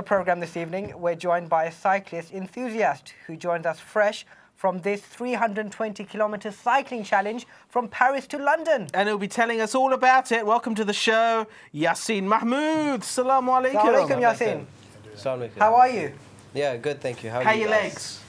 programme this evening, we're joined by a cyclist enthusiast who joins us fresh from this 320-kilometre cycling challenge from Paris to London. And he'll be telling us all about it. Welcome to the show, Yasin Mahmood. Assalamu alaikum. Assalamu alaikum, Yasin. Assalamu alaikum. How are you? Yeah, good, thank you. How How are you your guys? legs?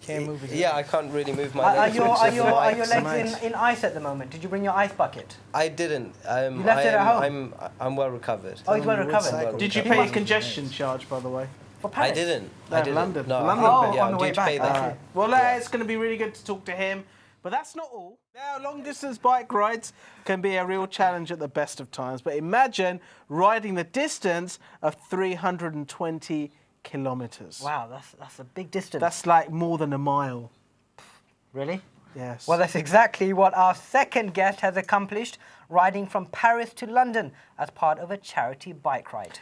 Can't move again. Yeah, I can't really move my legs. Are your legs in ice at the moment? Did you bring your ice bucket? I didn't. You left it at home? I'm well recovered. Oh, he's well recovered. Did you pay a congestion charge, by the way? For Paris? I didn't. London. No, London. yeah, on the way back. Well, it's going to be really good to talk to him. But that's not all. Now, long-distance bike rides can be a real challenge at the best of times. But imagine riding the distance of 320 kilometres. Wow, that's a big distance. That's like more than a mile. Really? Yes. Well, that's exactly what our second guest has accomplished, riding from Paris to London as part of a charity bike ride.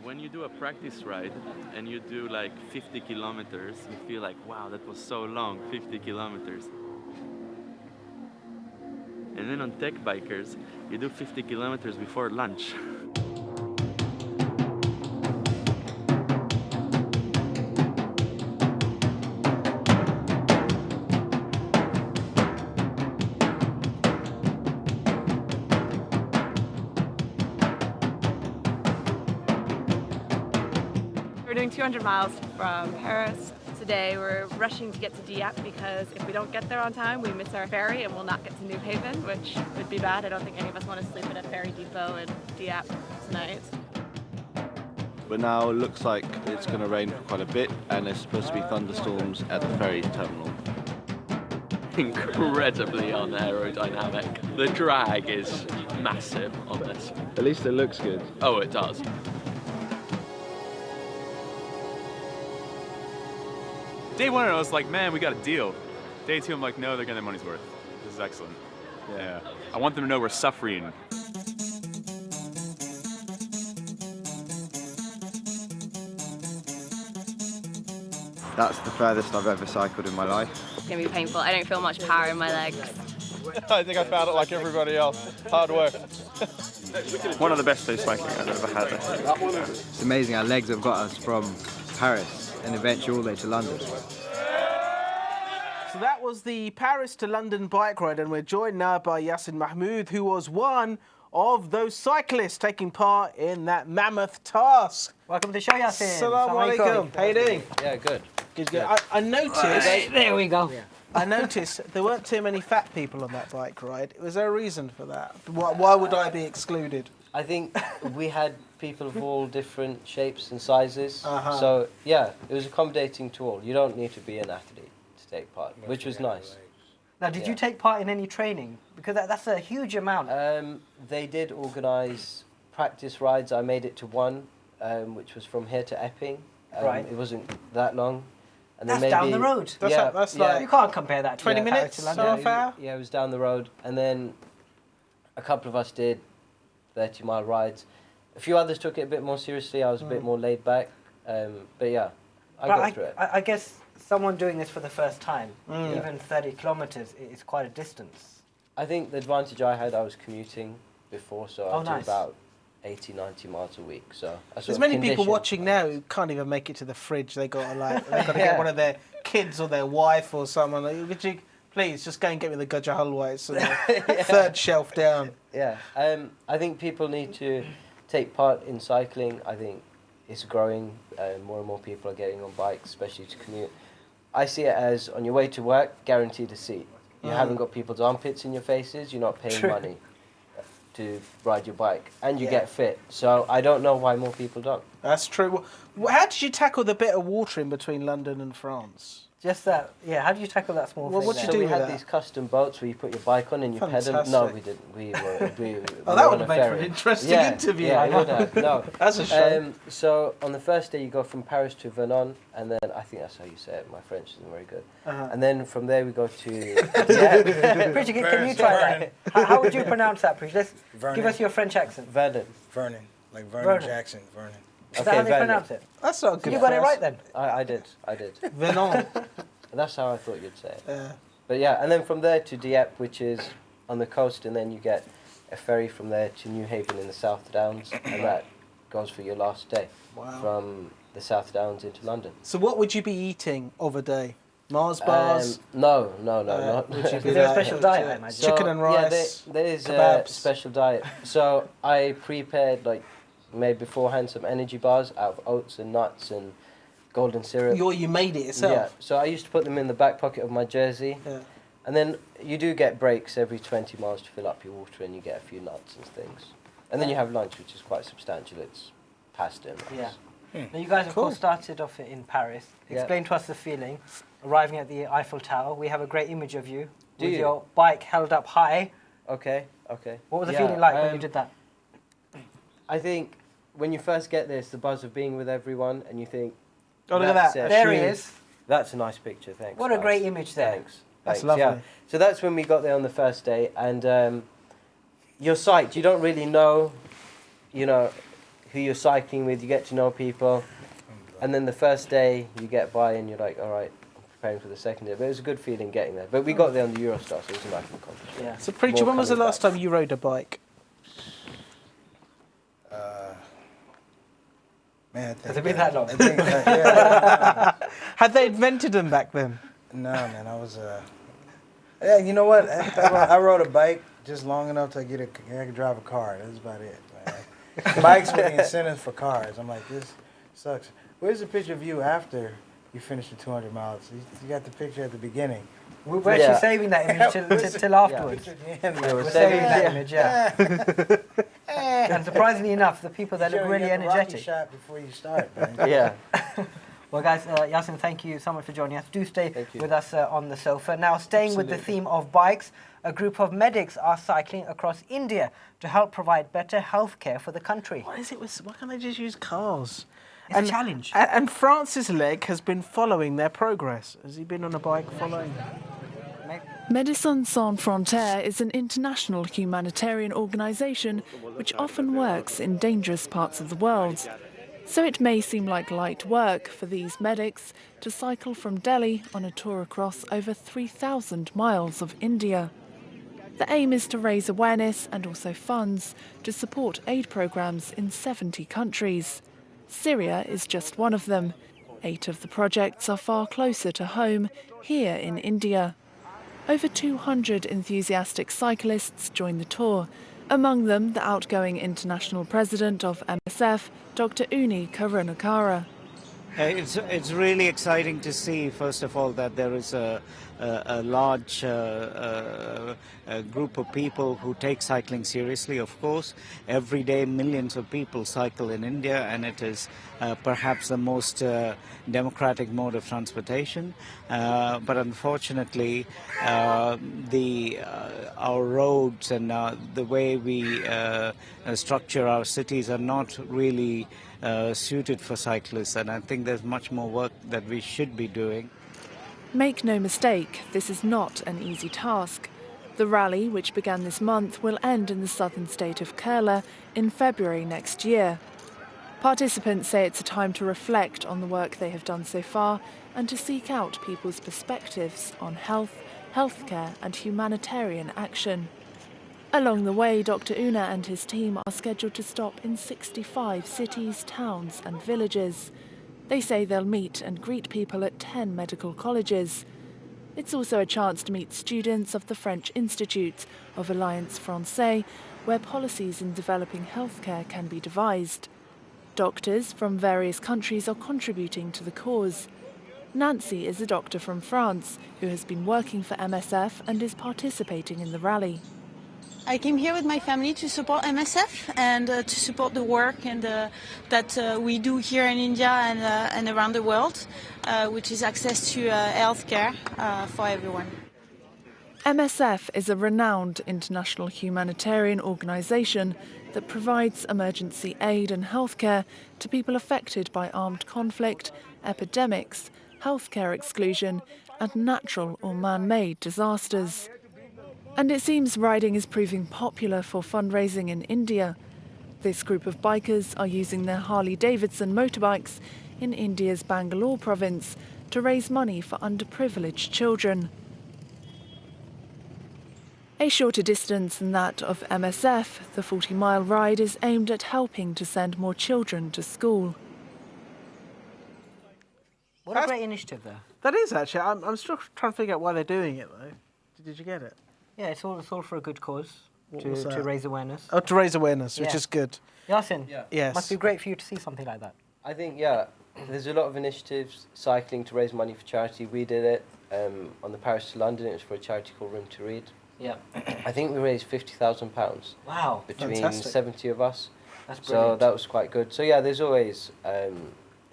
When you do a practice ride and you do like 50 kilometers, you feel like, wow, that was so long, 50 kilometers. And then on tech bikers, you do 50 kilometers before lunch. We're doing 200 miles from Paris. Today we're rushing to get to Dieppe because if we don't get there on time, we miss our ferry and we'll not get to New Haven, which would be bad. I don't think any of us want to sleep at a ferry depot in Dieppe tonight. But now it looks like it's going to rain for quite a bit and there's supposed to be thunderstorms at the ferry terminal. Incredibly unaerodynamic. The drag is massive on this. At least it looks good. Oh, it does. Day one, I was like, man, we got a deal. Day two, I'm like, no, they're getting their money's worth. This is excellent. Yeah. I want them to know we're suffering. That's the furthest I've ever cycled in my life. It's going to be painful. I don't feel much power in my legs. I think I found it like everybody else. Hard work. One of the best days cycling I've ever had. It's amazing our legs have got us from Paris and eventually all the way to London. So that was the Paris to London bike ride, and we're joined now by Yasin Mahmood, who was one of those cyclists taking part in that mammoth task. Welcome to the show, Yasin. Assalamu alaikum. How you doing? Yeah, good. Good. I noticed... There we go. I noticed there weren't too many fat people on that bike ride. Was there a reason for that? Why would I be excluded? I think we had people of all different shapes and sizes. So, yeah, it was accommodating to all. You don't need to be an athlete to take part, which was nice. Now, did you take part in any training? Because that's a huge amount. They did organise practice rides. I made it to one, which was from here to Epping. Right. It wasn't that long. And That's then down the road. That's like... You can't compare that to 20 minutes, to London. half hour? Yeah, it was down the road. And then a couple of us did 30-mile rides. A few others took it a bit more seriously. I was a bit more laid back. But yeah, I got through it. I guess someone doing this for the first time, even 30 kilometres, is quite a distance. I think the advantage I had, I was commuting before, so I did about 80, 90 miles a week. So there's many people watching now who can't even make it to the fridge. They got to get one of their kids or their wife or someone. Like, could you please just go and get me the gajar halwa? It's on the third shelf down. Yeah, I think people need to take part in cycling. I think it's growing. More and more people are getting on bikes, especially to commute. I see it as on your way to work, guaranteed a seat. You haven't got people's armpits in your faces. You're not paying money to ride your bike, and you get fit. So I don't know why more people don't. That's true. How did you tackle the bit of water in between London and France? Just that, yeah. How do you tackle that small thing? What did you So do we with had that? these custom boats where you put your bike on and you pedal. No, we didn't. We Oh, that would have made for an interesting interview. Yeah, it would have. No. That's a shame. So on the first day you go from Paris to Vernon, and then I think that's how you say it. My French isn't very good. And then from there we go to. Pritch, can you try that? How would you pronounce that, Pritch? Give us your French accent. Vernon. Vernon, like Vernon Jackson. Vernon. Is that how they pronounce it? That's not good. You got it right then. I did. Vernon. That's how I thought you'd say it. But yeah, and then from there to Dieppe, which is on the coast, and then you get a ferry from there to New Haven in the South Downs, and that goes for your last day from the South Downs into London. So what would you be eating of a day? Mars bars? No, not. Would you be Is there a special diet, I imagine? Chicken and rice? Yeah, there is a kebabs? special diet. So I prepared, made beforehand some energy bars out of oats and nuts and golden syrup. You made it yourself? Yeah, so I used to put them in the back pocket of my jersey. Yeah. And then you do get breaks every 20 miles to fill up your water, and you get a few nuts and things. And then you have lunch, which is quite substantial. It's pasta and rice. Yeah. Now you guys, of course, started off in Paris. Explain to us the feeling, arriving at the Eiffel Tower. We have a great image of you with your bike held up high. Okay. What was the feeling like when you did that? I think when you first get there, it's the buzz of being with everyone, and you think, oh, look at that. There he is. That's a nice picture, thanks. What a great image there. Thanks. That's lovely. Yeah. So that's when we got there on the first day, and you're psyched. You don't really know, who you're cycling with. You get to know people, and then the first day you get by, and you're like, all right, I'm preparing for the second day. But it was a good feeling getting there. But we got there on the Eurostar, so it was a nice accomplishment. Yeah. So, Preacher, when was the last time you rode a bike? Man, Has it been that long? Had they invented them back then? No, man, I was. Yeah, you know what? I rode a bike just long enough to I could drive a car. That's about it. Man. Bikes were the incentive for cars. I'm like, this sucks. Where's the picture of you after you finished the 200 miles? You got the picture at the beginning. We're actually saving that image till afterwards. We're saving that image, And surprisingly enough, the people that look really energetic. Shot before you start, man. Yeah. Well, guys, Yasin, thank you so much for joining us. Do stay with us on the sofa. Now, staying with the theme of bikes, a group of medics are cycling across India to help provide better healthcare for the country. Why can't they just use cars? It's a challenge. And Francis Legg has been following their progress. Has he been on a bike following? Médecins Sans Frontières is an international humanitarian organisation which often works in dangerous parts of the world. So it may seem like light work for these medics to cycle from Delhi on a tour across over 3,000 miles of India. The aim is to raise awareness and also funds to support aid programmes in 70 countries. Syria is just one of them. 8 of the projects are far closer to home, here in India. Over 200 enthusiastic cyclists join the tour, among them the outgoing international president of MSF, Dr. Uni Karunakara. It's really exciting to see, first of all, that there is a large group of people who take cycling seriously, of course. Every day millions of people cycle in India, and it is perhaps the most democratic mode of transportation. But unfortunately, our roads and the way we structure our cities are not really suited for cyclists, and I think there's much more work that we should be doing. Make no mistake, this is not an easy task. The rally, which began this month, will end in the southern state of Kerala in February next year. Participants say it's a time to reflect on the work they have done so far and to seek out people's perspectives on health, healthcare and humanitarian action. Along the way, Dr. Una and his team are scheduled to stop in 65 cities, towns and villages. They say they'll meet and greet people at 10 medical colleges. It's also a chance to meet students of the French Institute of Alliance Française, where policies in developing healthcare can be devised. Doctors from various countries are contributing to the cause. Nancy is a doctor from France who has been working for MSF and is participating in the rally. I came here with my family to support MSF and to support the work and that we do here in India and around the world, which is access to healthcare for everyone. MSF is a renowned international humanitarian organisation that provides emergency aid and healthcare to people affected by armed conflict, epidemics, healthcare exclusion and natural or man-made disasters. And it seems riding is proving popular for fundraising in India. This group of bikers are using their Harley-Davidson motorbikes in India's Bangalore province to raise money for underprivileged children. A shorter distance than that of MSF, the 40-mile ride is aimed at helping to send more children to school. What a great initiative there. That is, actually. I'm still trying to figure out why they're doing it, though. Did you get it? Yeah, it's all for a good cause, to that? raise awareness. Oh, to raise awareness, which Yeah. is good. Yasin, Yes. must be great for you to see something like that. I think, yeah, there's a lot of initiatives, cycling to raise money for charity. We did it on the Paris to London. It was for a charity called Room to Read. Yeah. I think we raised £50,000. Wow. Between Fantastic. 70 of us. That's brilliant. So that was quite good. So yeah, there's always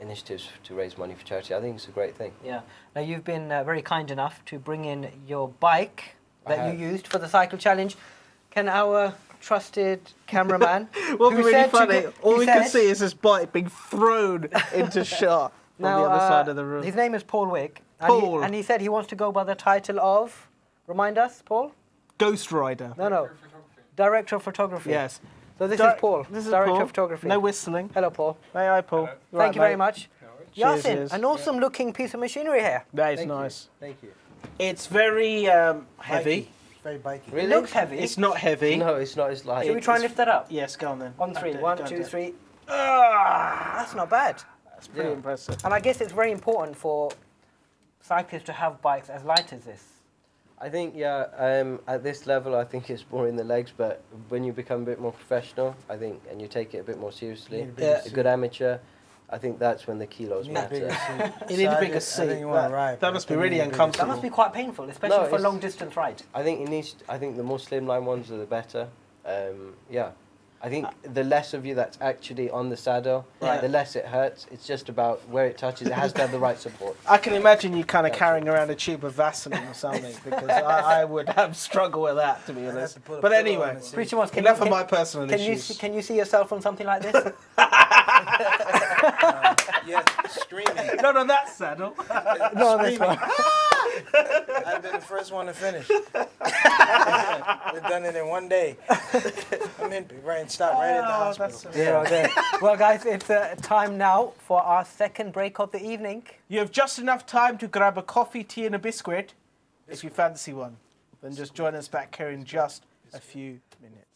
initiatives to raise money for charity. I think it's a great thing. Yeah. Now, you've been very kind enough to bring in your bike that I you used for the cycle challenge. Can our trusted cameraman, What would who be really said to funny, go- all he we can said- see is this bike being thrown into shot from Now, the other side of the room. His name is Paul Wick. Paul. And he said he wants to go by the title of, remind us, Paul? Ghost Rider. No. Director of Photography. Yes. So this is Paul, This is Director Paul. of Photography. No whistling. Hello, Paul. Hi, Paul. Thank you very much. Cheers, Yasin, cheers. an awesome looking piece of machinery here. That is Thank you. nice. Thank you. It's very heavy. It's very bikey. It looks heavy. It's not heavy. No, it's not. It's light. Should we try and lift that up? Yes, go on then. On three. Go on, One, go on, two, do it. three. That's not bad. That's pretty impressive. And I guess it's very important for cyclists to have bikes as light as this. I think, yeah, at this level, I think it's more in the legs, but when you become a bit more professional, I think, and you take it a bit more seriously, a good amateur, I think that's when the kilos matter. You need a bigger seat. That must be really uncomfortable. That must be quite painful, especially No, for a it's- long distance ride. I think it needs. I think the more slimline ones are the better. Yeah, I think the less of you that's actually on the saddle, the less it hurts. It's just about where it touches. It has to have the right support. I can imagine you kind of carrying around a tube of Vaseline or something, because I would have struggle with that, to be honest. But anyway, enough of my personal issues. Can you see yourself on something like this? Yes, streaming. Not on that saddle. No, on this one. I've been the first one to finish. We've done it in one day. I'm in stop right at the hospital. Yeah, okay. Well, guys, it's time now for our second break of the evening. You have just enough time to grab a coffee, tea and a biscuit, if you fancy one. Then just join us back here in just a few minutes.